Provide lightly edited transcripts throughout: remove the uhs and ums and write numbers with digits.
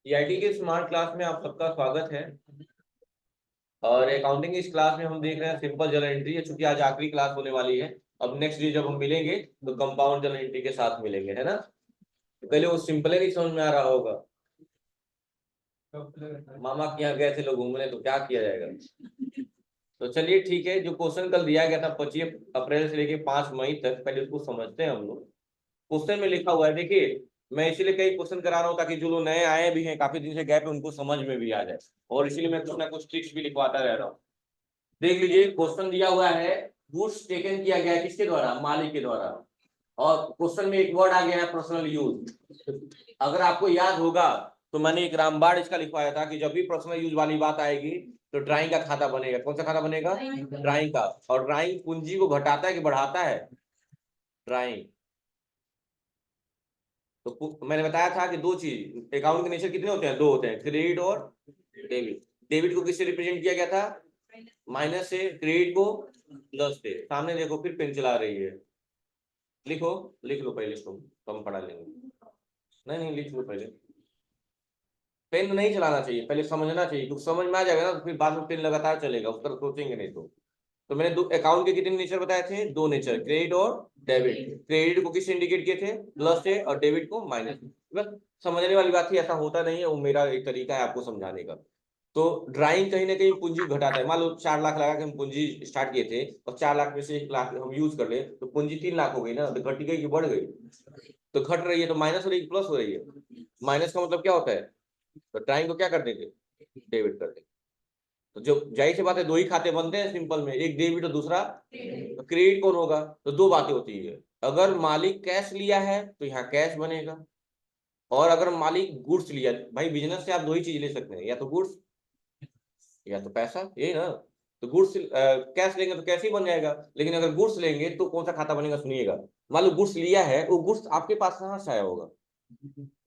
IIT के smart class में आप सबका स्वागत है। और अकाउंटिंग की इस क्लास में हम देख रहे हैं सिंपल जर्नल एंट्री है, चूंकि आज आखिरी क्लास होने वाली है। अब नेक्स्ट डे जब हम मिलेंगे तो कंपाउंड जर्नल एंट्री के साथ मिलेंगे, है ना। तो पहले वो सिंपल है, नहीं समझ में आ रहा होगा। मामा के यहाँ गए थे लोग घूमने, तो क्या किया जाएगा। तो चलिए ठीक है, जो क्वेश्चन कल दिया गया था 25 अप्रैल से लेके 5 मई तक, पहले उसको समझते हैं हम लोग। क्वेश्चन में लिखा हुआ है, देखिए मैं इसीलिए कई क्वेश्चन करा रहा हूँ ताकि जो लोग नए आए भी हैं, काफी दिन से गए पे, उनको समझ में भी आ जाए। और इसीलिए मैं कुछ ना कुछ ट्रिक्स भी लिखवाता रह रहा हूँ। देख लीजिए, क्वेश्चन दिया हुआ है, गुड्स टेकन किया गया है किसके द्वारा, मालिक के द्वारा। और क्वेश्चन में एक वर्ड आ गया है पर्सनल यूज। अगर आपको याद होगा तो मैंने एक रामबाण इसका लिखवाया था कि जब भी पर्सनल यूज वाली बात आएगी तो ड्राइंग का खाता बनेगा। कौन सा खाता बनेगा, ड्राइंग का। और ड्राइंग पूंजी को घटाता है कि बढ़ाता है, ड्राइंग। तो मैंने बताया था कि दो चीज अकाउंट के नेचर कितने होते हैं, दो होते हैं, क्रेडिट और डेबिट। डेबिट को किससे रिप्रेजेंट किया गया था, माइनस से। क्रेडिट को प्लस से। सामने देखो, फिर पेन चला रही है। लिखो, लिख लो पहले, इसको तो हम पढ़ा लेंगे। नहीं नहीं, लिख लो पहले। पेन नहीं चलाना चाहिए, पहले समझना चाहिए, क्योंकि समझ में आ जाएगा ना तो फिर बाद में पेन लगातार चलेगा, उस तरह सोचेंगे नहीं तो मैंने दो अकाउंट के कितने नेचर बताए थे, दो नेचर, क्रेडिट और डेबिट। क्रेडिट को किस इंडिकेट किए थे, प्लस से, और डेबिट को माइनस। बस समझने वाली बात थी, ऐसा होता नहीं है, वो मेरा एक तरीका है आपको समझाने का। तो ड्राइंग कहीं ना कहीं पूंजी घटाता है। मान लो 4 लाख लगा के हम पूंजी स्टार्ट किए थे, और 4 लाख में से 1 लाख हम यूज कर ले, तो पूंजी 3 लाख हो गई ना, तो घट गई कि बढ़ गई। तो घट रही है तो माइनस हो रही है, प्लस हो रही है। माइनस का मतलब क्या होता है, तो ड्राइंग को क्या कर देंगे, डेबिट कर देंगे। तो जो जाहिर सी बात है, दो ही खाते बनते हैं सिंपल में, एक डेबिट और दूसरा। तो क्रेडिट कौन होगा, तो दो बातें होती है। अगर मालिक कैश लिया है तो यहाँ कैश बनेगा। और अगर मालिक गुड्स लिया, भाई बिजनेस से आप दो ही चीज ले सकते हैं, या तो गुड्स या तो पैसा, यही ना। तो गुड्स कैश लेंगे तो कैश ही बन जाएगा। लेकिन अगर गुड्स लेंगे तो कौन सा खाता बनेगा, सुनिएगा। मान लो गुड्स लिया है, वो गुड्स आपके पास कहाँ से आया होगा,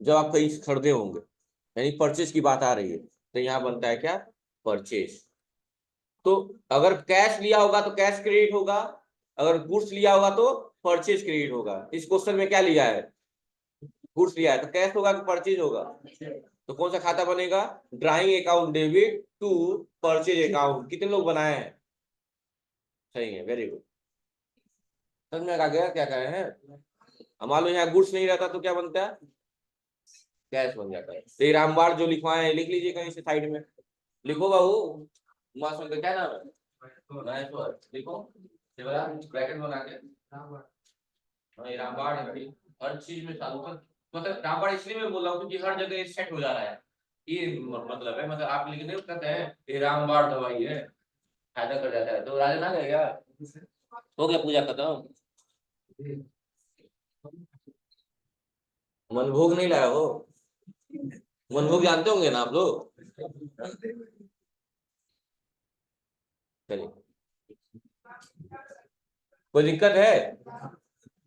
जब आप कहीं से खरीदे होंगे, यानी परचेज की बात आ रही है, तो यहाँ बनता है क्या, परचेज। तो अगर कैश लिया होगा तो कैश क्रेडिट होगा, अगर गुड्स लिया होगा तो परचेज क्रेडिट होगा। इस क्वेश्चन में क्या लिया है, गुड्स लिया है, तो कैश होगा कि परचेज होगा। तो कौन सा खाता बनेगा, drawing account debit to purchase account. कितने लोग बनाए हैं, सही है, वेरी गुड। समझ में आ गया क्या कहे हैं। मान लो यहाँ गुड्स नहीं रहता तो क्या बनता है, कैश बन जाता है। तो ये रामबाण जो लिखवाए हैं, लिख लीजिए कहीं से साइड में। लिखो बाबू, मासूम का क्या नाम है, महेश्वर। लिखो ब्रैकेट बना के। हाँ, ये रामबाण है भाई, हर चीज में चालू कर। मतलब रामबाण इसलिए मैं बोल रहा हूँ क्योंकि हर जगह सेट हो जा रहा है। ये मतलब है, मतलब आप लिख नहीं कहते हैं ये रामबाण दवाई है, फायदा कर जाता है। तो राजा ना गया, हो गया पूजा खत्म। मनभोग नहीं लाया हो, मनभोग जानते होंगे ना आप लोग। चलिए, कोई दिक्कत है।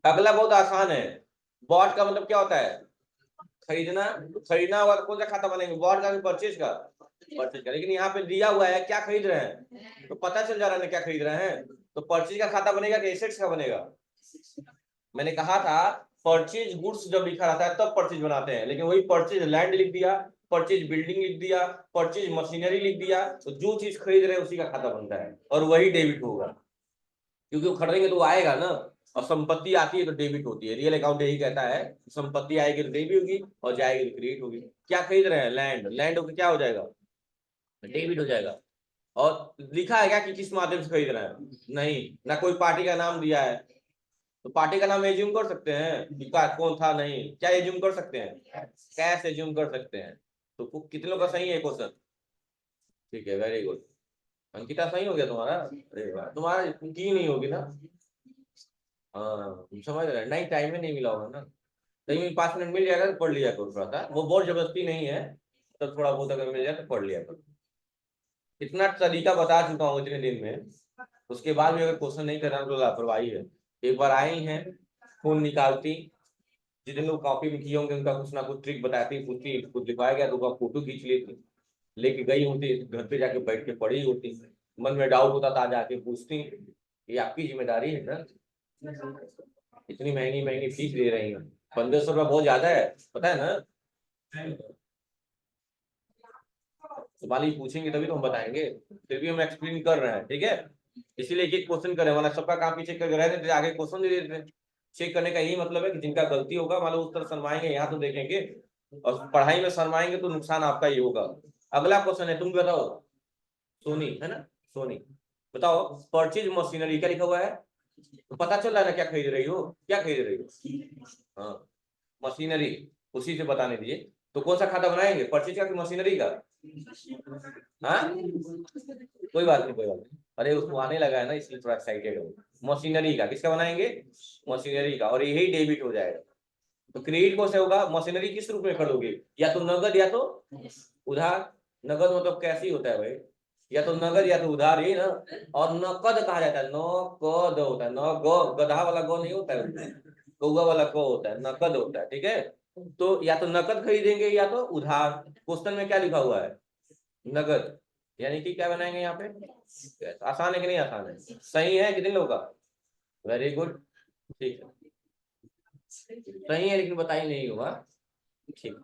अगला बहुत आसान है। बॉट का मतलब क्या होता है, खरीदना। खरीदना होगा तो कौन सा खाता बनेंगे, बॉट का भी परचेज का, परचेज का। लेकिन यहाँ पे दिया हुआ है क्या खरीद रहे हैं, तो पता चल जा रहा है ना क्या खरीद रहे हैं। तो परचेज का खाता बनेगा कि एसेट्स का बनेगा। मैंने कहा था परचेज गुड्स जब लिखा रहता है तब परचेज बनाते हैं, लेकिन वही परचेज लैंड लिख दिया, परचेज बिल्डिंग लिख दिया, परचेज मशीनरी लिख दिया, तो जो चीज खरीद रहे हैं उसी का खाता बनता है, और वही डेबिट होगा। क्योंकि वो खरीदेंगे तो वो आएगा ना। और संपत्ति आती है तो डेबिट होती है। रियल अकाउंट यही कहता है, संपत्ति आएगी तो डेबिट होगी, और जाएगी तो क्रेडिट होगी। क्या खरीद रहे हैं, लैंड। लैंड होकर क्या हो जाएगा, डेबिट हो जाएगा। और लिखा है क्या कि किस माध्यम से खरीद रहे हैं, नहीं ना, कोई पार्टी का नाम दिया है। तो पार्टी का नाम एज्यूम कर सकते हैं कि कौन था, नहीं, क्या एज्यूम कर सकते हैं, कैश एज्यूम कर सकते हैं। तो कितने लोग का सही है क्वेश्चन, ठीक है, वेरी गुड। अंकिता सही हो गया तुम्हारा, अरे वाह, तुम्हारा की नहीं होगी ना। हाँ समझ रहे हैं, नहीं टाइम में नहीं मिला होगा ना। लेकिन 5 मिनट मिल जाएगा तो पढ़ लिया करो थोड़ा सा, वो बहुत जबरदस्ती नहीं है। तो थोड़ा बहुत अगर मिल जाए तो पढ़ लिया करो। इतना तरीका बता चुका हूँ इतने दिन में, उसके बाद भी अगर क्वेश्चन नहीं करना तो लापरवाही है। एक बार आई हैं, खून निकालती, जितने लोग कॉपी में किए होंगे उनका कुछ ना कुछ ट्रिक बताती, पूछती कुछ लिखवाया गया तो उसका फोटो खींच लेती, लेके गई होती, घर पे जाके बैठ के पढ़ी होती। मन में डाउट होता था, जाके पूछती। ये आपकी जिम्मेदारी है ना, इतनी महंगी महंगी फीस दे रही है। 1500 रुपया बहुत ज्यादा है, पता है ना। सवाल ही पूछेंगे तभी तो हम बताएंगे, फिर भी हम एक्सप्लेन कर रहे हैं, ठीक है। इसीलिए एक एक क्वेश्चन करें, वरना सबका काम चेक करके रह देते, आगे क्वेश्चन दे देते। चेक करने का यही मतलब है कि जिनका गलती होगा मान लो उस तरह शर्माएंगे, यहाँ तो देखेंगे, और पढ़ाई में शर्माएंगे तो नुकसान आपका ही होगा। अगला क्वेश्चन है, तुम बताओ। सोनी है ना, सोनी, बताओ परचेज मशीनरी क्या लिखा हुआ है, तो पता चल रहा है ना क्या खरीद रही हो, क्या खरीद रही हो? हाँ, मशीनरी, उसी से बताने दिए। तो कौन सा खाता बनाएंगे, परचेज का कि मशीनरी का? हाँ, कोई बात नहीं, कोई बात नहीं, अरे उसको आने लगा है ना इसलिए थोड़ा एक्साइटेड हो। मशीनरी का, किसका बनाएंगे? मशीनरी का, और यही डेबिट हो जाएगा। तो क्रेडिट कौन सा होगा, मशीनरी किस रूप में खरीदोगे, या तो नगद या तो उधार। नगद मतलब कैसे होता है भाई, या तो नगद या तो उधार, ही ना। और नकद कहा जाता है, नकद होता है, न ग गधा वाला ग नहीं होता है, कौवा वाला क होता है, नकद होता है, ठीक है। तो या तो नकद खरीदेंगे या तो उधार। क्वेश्चन में क्या लिखा हुआ है, नगद, यानी कि क्या बनाएंगे यहाँ पे? आसान है कि नहीं आसान है? सही है कितने लोगों का? वेरी गुड, ठीक है, सही है, लेकिन बताइए नहीं होगा, ठीक।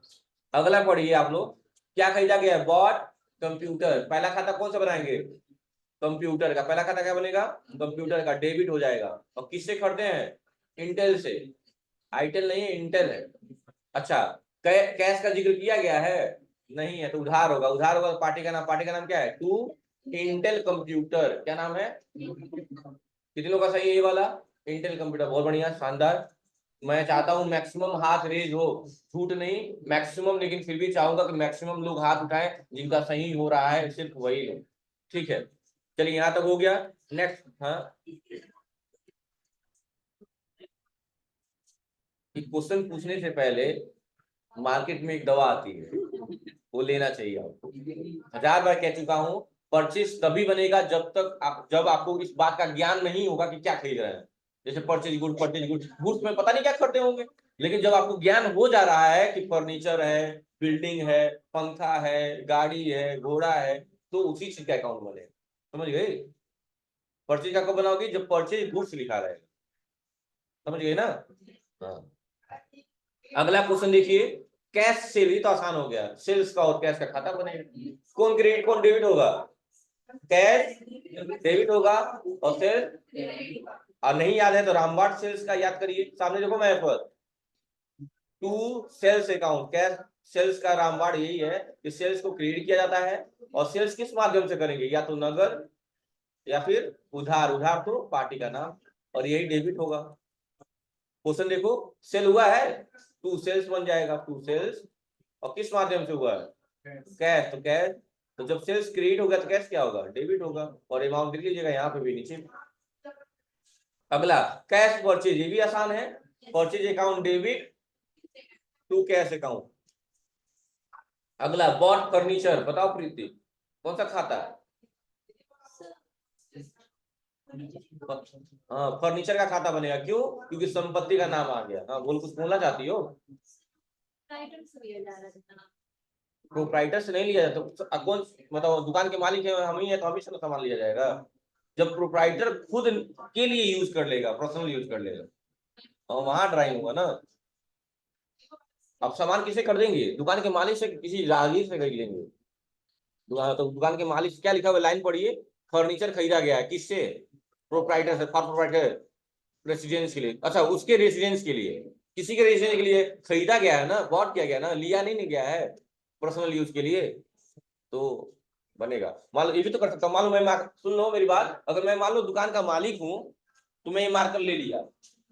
अगला पढ़िए आप लोग, क्या खरीदा गया है, बॉट कंप्यूटर। पहला खाता कौन सा बनाएंगे, कंप्यूटर का। पहला खाता क्या बनेगा, कंप्यूटर का, डेबिट हो जाएगा। और किससे खरीदे हैं, इंटेल से, आईटेल नहीं है, इंटेल है। अच्छा, कैश का जिक्र किया गया है, नहीं है, तो उधार होगा। उधार होगा तो पार्टी का नाम, पार्टी का नाम क्या है, टू इंटेल कंप्यूटर। क्या नाम है, कितने लोग का सही है ये वाला, इंटेल कंप्यूटर, बहुत बढ़िया, शानदार। मैं चाहता हूं मैक्सिमम हाथ रेज हो, झूठ नहीं, मैक्सिमम, लेकिन फिर भी चाहूंगा कि मैक्सिमम लोग हाथ उठाएं, जिनका सही हो रहा है सिर्फ वही लोग, ठीक है। चलिए यहाँ तक हो गया, नेक्स्ट। हाँ, क्वेश्चन पूछने से पहले मार्केट में एक दवा आती है, वो लेना चाहिए आपको। 1000 बार कह चुका हूं, परचेज तभी बनेगा जब आपको इस बात का ज्ञान नहीं होगा कि क्या खरीद रहे हैं। जैसे purchase good, purchase good, goods में पता नहीं क्या खरीदे होंगे, लेकिन जब आपको ज्ञान हो जा रहा है कि फर्नीचर है, बिल्डिंग है, पंखा है, गाड़ी है, घोड़ा है, तो उसी चीज का अकाउंट बनेगा, समझ गए। परचेज का कब बनाओगी, जब परचेज गुड्स लिखा रहेगा, समझ गए ना। हाँ, अगला क्वेश्चन देखिए, कैश सेल, ये तो आसान हो गया, सेल्स का और कैश का खाता बनेगा। कौन क्रेडिट कौन डेबिट होगा, कैश डेबिट होगा, और सेल, और नहीं याद है तो रामवाट सेल्स का याद करिए, सामने देखो मैं पर, to sales account, cash sales का रामवाट यही है कि सेल्स को क्रेडिट किया जाता है, और सेल्स किस माध्यम से करेंगे, या तो नगद या फिर उधार। उधार तो पार्टी का नाम, और यही डेबिट होगा। क्वेश्चन देखो, सेल हुआ है, टू सेल्स बन जाएगा, टू सेल्स, और किस माध्यम से हुआ है, कैश, तो कैश। तो जब सेल्स क्रेडिट होगा तो कैश क्या होगा, डेबिट होगा, और अमाउंट लिख लीजिएगा यहाँ पे भी नीचे। अगला, कैश परचेज, ये भी आसान है, purchase account debit to cash account. अगला, बॉट फर्नीचर, बताओ प्रीति, कौन सा खाता है? हाँ, फर्नीचर का खाता बनेगा, क्यों, क्योंकि संपत्ति का नाम आ गया। हाँ, बोल, कुछ बोलना चाहती हो? प्रोप्राइटर से नहीं लिया जाता तो कौन, मतलब दुकान के मालिक है हम ही है, तो हम ही से सामान लिया जाएगा। जब प्रोप्राइटर खुद के लिए यूज कर लेगा, पर्सनल यूज कर लेगा, और वहां ड्राइंग होगा ना। अब सामान किसे खरीदेंगे, दुकान के मालिक से, किसी राहगीर से खरीद लेंगे। तो दुकान के मालिक से क्या लिखा हुआ, लाइन पढ़िए, फर्नीचर खरीदा गया है, किससे, प्रोप्राइटर से, फॉर प्रोप्राइटर रेसिडेंस के लिए। अच्छा, उसके रेसिडेंस के लिए, किसी के रेसिडेंस के लिए खरीदा गया है ना, बॉट किया गया ना, लिया नहीं गया है पर्सनल यूज के लिए, तो बनेगा। मान लो ये भी तो कर सकता हूँ, मान लो मैं सुन लो मेरी बात, अगर मैं मान लो दुकान का मालिक हूँ, तो मैं ये मार्कर ले लिया,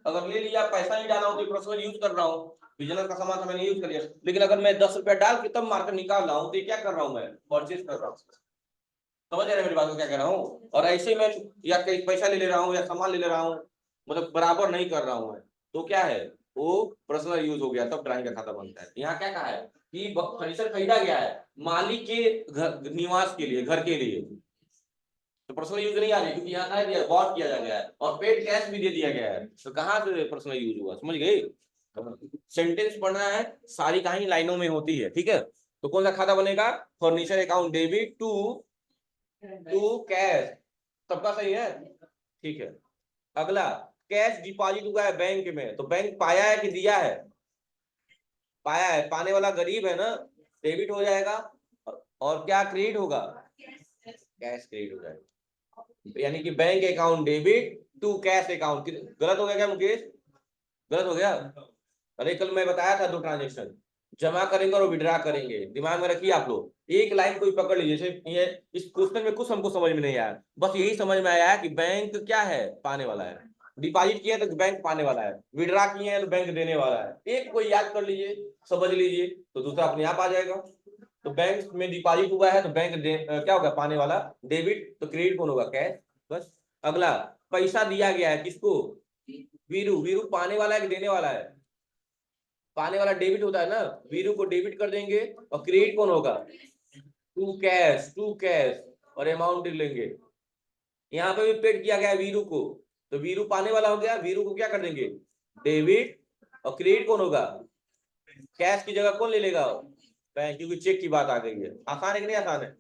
अगर ले लिया, पैसा नहीं डाला हूँ तो पर्सनल यूज कर रहा हूँ, बिजनेस का सामान था मैंने यूज कर लिया, लेकिन अगर मैं 10 रुपया डाल के तब मार्कर निकाल रहा हूँ, तो ये क्या कर रहा हूँ, मैं परचेज कर रहा हूँ। समझ रहे हैं मेरी बात को क्या कह रहा हूँ? और ऐसे ही मैं या कहीं पैसा ले ले रहा हूँ या सामान ले ले रहा हूँ, मतलब बराबर नहीं कर रहा हूँ मैं, तो क्या है, वो पर्सनल यूज हो गया, तब ड्राइंग का खाता बनता है। यहाँ क्या कहा है कि फर्नीचर खरीदा गया है मालिक के घर, निवास के लिए, घर के लिए, तो पर्सनल यूज नहीं आ रही, क्योंकि यहाँ क्या दिया, बॉट किया गया है, और पेड कैश भी दे दिया गया है, तो कहाँ से पर्सनल यूज हुआ, समझ गए। सेंटेंस पढ़ना है, सारी कहानी लाइनों में होती है, ठीक है। तो कौन सा खाता बनेगा, furniture account debit to to cash, सबका सही है, ठीक है। अगला, कैश डिपॉजिट हुआ है बैंक में, तो बैंक पाया है कि दिया है, पाया है, पाने वाला गरीब है ना, डेबिट हो जाएगा। और क्या क्रेडिट होगा, कैश क्रेडिट हो जाएगा। यानी कि bank account debit to cash account. गलत हो गया क्या मुकेश, गलत हो गया। अरे कल मैं बताया था 2 ट्रांजेक्शन, जमा करेंगे और विड्रा करेंगे, दिमाग में रखिए आप लोग। एक लाइन कोई पकड़ लीजिए, जैसे ये इस क्वेश्चन में कुछ हमको समझ में नहीं आया, बस यही समझ में आया है कि बैंक क्या है, पाने वाला है। डिपॉजिट किए तो बैंक पाने वाला है, विड्रा किए हैं तो बैंक देने वाला है। एक कोई याद कर लीजिए, समझ लीजिए, तो दूसरा अपने आप आ जाएगा। तो बैंक में डिपॉजिट हुआ है तो बैंक क्या होगा, पाने वाला। डेबिट तो क्रेडिट कौन होगा, कैश। बस। अगला, पैसा दिया गया है किसको, वीरू। वीरू पाने वाला है कि देने वाला है, पाने वाला डेबिट होता है ना, वीरू को डेबिट कर देंगे। और क्रेडिट कौन होगा, टू कैश, टू कैश। और अमाउंट लेंगे, यहाँ पे भी पेड किया गया है वीरू को, तो वीरू पाने वाला हो गया, वीरू को क्या कर देंगे, डेबिट। और क्रेडिट कौन होगा, कैश की जगह कौन ले लेगा, बैंक, क्योंकि चेक की बात आ गई है। आसान है कि नहीं आसान है।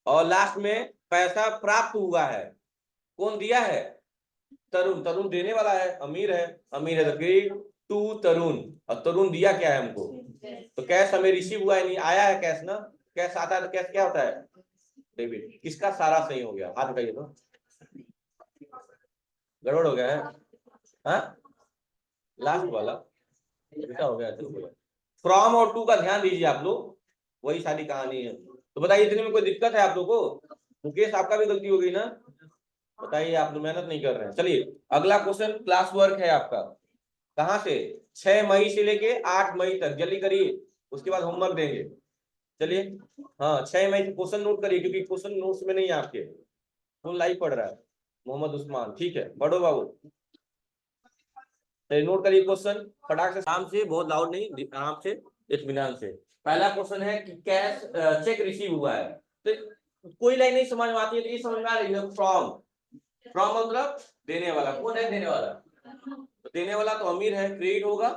और लास्ट में पैसा प्राप्त हुआ है, कौन दिया है, तरुण। तरुण देने वाला है, अमीर है, अमीर है तो क्रेडिट टू तरुण। और तरुण दिया क्या है हमको, तो कैश हमें रिसीव हुआ है, नहीं आया है कैश ना। कैश आता है तो कैश क्या होता है, डेबिट। किसका सारा सही हो गया, हाथ उठाइए तो। गड़बड़ हो गया है, हाँ लास्ट वाला उल्टा हो गया। फ्रॉम और टू का ध्यान दीजिए आप लोग, वही सारी कहानी है। तो बताइए इतने में कोई दिक्कत है आप लोग को, मुकेश आपका भी गलती हो गई ना, बताइए आप लोग मेहनत नहीं कर रहे हैं। चलिए अगला क्वेश्चन क्लास वर्क है आपका, कहाँ से, 6 मई से लेके 8 मई तक, जल्दी करिए, उसके बाद होमवर्क देंगे। चलिए हाँ 6 मई से क्वेश्चन नोट करिए, क्योंकि क्वेश्चन नोट्स में नहीं है आपके, फुल लाइव पढ़ रहा है मोहम्मद उस्मान। ठीक है पढ़ो बाबू, नोट करिए क्वेश्चन फटाक से, आराम से, बहुत लाउड नहीं, आराम से, इत्मीनान से। पहला क्वेश्चन है कि कैश चेक रिसीव हुआ है, तो कोई लाइन नहीं समझ में आती है तो ये समझ में आ रही है, फ्रॉम। फ्रॉम मतलब देने वाला, कौन है देने वाला, तो देने वाला तो अमीर है, क्रेडिट होगा।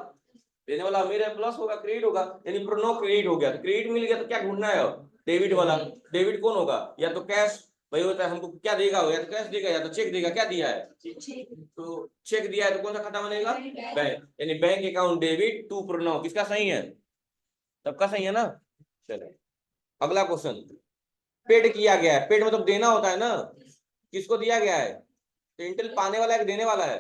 देने वाला अमीर है, प्लस होगा, क्रेडिट होगा, यानी प्रोनो क्रेडिट हो गया। तो क्रेडिट मिल गया तो क्या ढूंढना है, डेबिट वाला। डेबिट कौन होगा, या तो कैश, वही होता है, हमको क्या देगा, या तो कैश देगा या तो चेक देगा। क्या दिया है, तो चेक दिया है, तो कौन सा खाता बनेगा, बैंक, यानी बैंक अकाउंट डेबिट टू प्रोनो। किसका सही है, सबका सही है ना। चलो अगला क्वेश्चन, पेड किया गया है, पेड मतलब देना होता है ना, किसको दिया गया है, तो इंटेल पाने वाला है कि देने वाला है,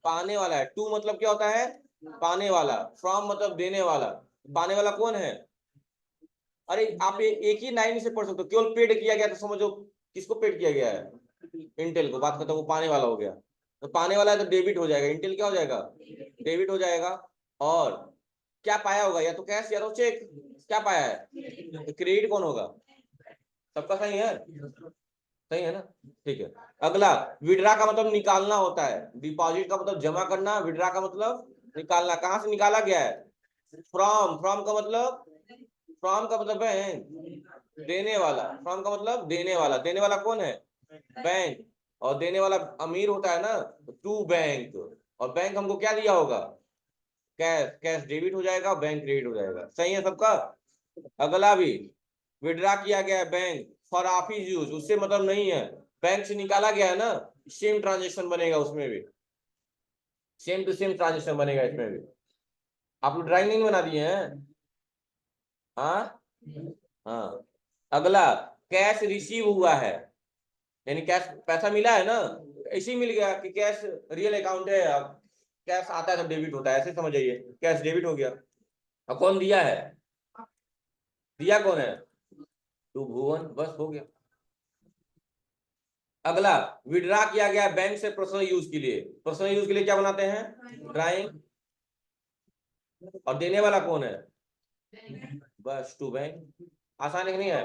पाने वाला है। टू मतलब क्या होता है, पाने वाला। फ्रॉम मतलब देने वाला, पाने वाला कौन है। अरे आप एक ही लाइन से पढ़ सकते हो, केवल पेड किया गया तो समझो किसको पेड किया गया है, इंटेल को, बात करता वो पाने वाला हो गया। तो पाने वाला है तो डेबिट हो जाएगा, इंटेल क्या हो जाएगा, डेबिट हो जाएगा। और क्या पाया होगा, या तो कैश या तो चेक। क्या पाया है, तो क्रेडिट कौन होगा, सबका सही है, सही है ना। ठीक है अगला, विड्रा का मतलब निकालना होता है, डिपॉजिट का मतलब जमा करना, विड्रा का मतलब निकालना। कहाँ से निकाला गया है, फ्रॉम। फ्रॉम का मतलब, फ्रॉम का मतलब बैंक, देने वाला। फ्रॉम का मतलब देने वाला, देने वाला कौन है, बैंक। और देने वाला अमीर होता है ना, टू बैंक। और बैंक हमको क्या दिया होगा, कैश। कैश डेबिट हो जाएगा, बैंक क्रेडिट हो जाएगा। सही है सबका। अगला भी, विड्रा किया गया है बैंक फॉर ऑफिस यूज, उससे मतलब नहीं है, बैंक से निकाला गया है ना, सेम ट्रांजेक्शन बनेगा उसमें भी, सेम टू सेम ट्रांजेक्शन बनेगा इसमें भी। आप लोग ड्राइंग नहीं बना दिए हैं, हाँ हाँ। अगला, कैश रिसीव हुआ है, यानी कैश पैसा मिला है ना, ऐसे ही मिल गया कि कैश रियल अकाउंट है। अब कैश आता है तो डेबिट होता है, ऐसे समझ जाइए, कैश डेबिट हो गया। अब कौन दिया है, दिया कौन है, टू भुवन, बस हो गया। अगला, विड्रा किया गया बैंक से पर्सनल यूज के लिए, पर्सनल यूज के लिए क्या बनाते हैं, ड्राइंग। और देने वाला कौन है, बस टू बैंक। आसान है कि नहीं है,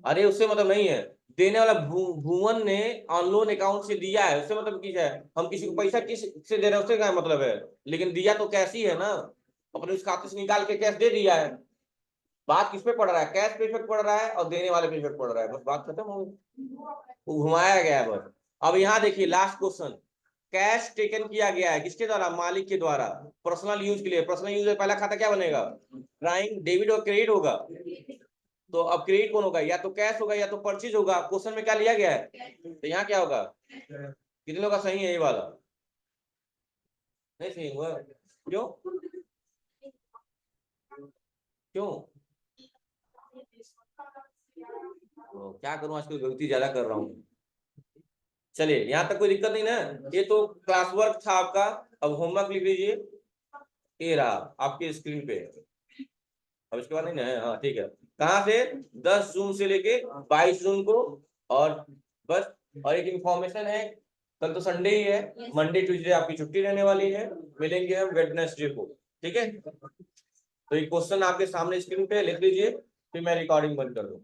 अरे उससे मतलब नहीं है, देने वाला भुवन ने ऑन लोन अकाउंट से दिया है, उससे मतलब किस है, हम किसी को पैसा किस से दे रहे हैं उससे क्या मतलब है, लेकिन दिया तो कैश ही है ना, अपने उस खाते से निकाल के कैश दे दिया है। बात किस पे पड़ रहा है, कैश पे इफेक्ट पड़ रहा है और देने वाले पे इफेक्ट पड़ रहा है, बस बात खत्म हो गई, वो घुमाया गया है बस। अब यहाँ देखिए लास्ट क्वेश्चन, कैश टेकन किया गया है किसके द्वारा, मालिक के द्वारा, पर्सनल यूज के लिए। पर्सनल यूज में पहला खाता क्या बनेगा, ड्राइंग, डेबिट और क्रेडिट होगा। तो अब क्रेडिट कौन होगा, या तो कैश होगा या तो परचेज होगा, क्वेश्चन में क्या लिया गया है, तो यहाँ क्या होगा, कितने लोग का सही है ये वाला, नहीं सही हुआ, क्यों, क्यों? तो क्या करूं, आजकल गलती ज्यादा कर रहा हूँ। चलिए यहाँ तक कोई दिक्कत नहीं ना। ये तो क्लास वर्क था आपका। अब होमवर्क लिख लीजिए, ये रहा आपके स्क्रीन पे। अब इसके बाद नहीं ना, हाँ ठीक है। कहाँ से? 10 जून से लेके 22 जून को। और बस, और एक इंफॉर्मेशन है, कल तो संडे ही है, मंडे ट्यूसडे आपकी छुट्टी रहने वाली है, मिलेंगे हम वेडनेसडे को, ठीक है। तो ये क्वेश्चन आपके सामने स्क्रीन पे लिख लीजिए, फिर मैं रिकॉर्डिंग बंद कर दूँ।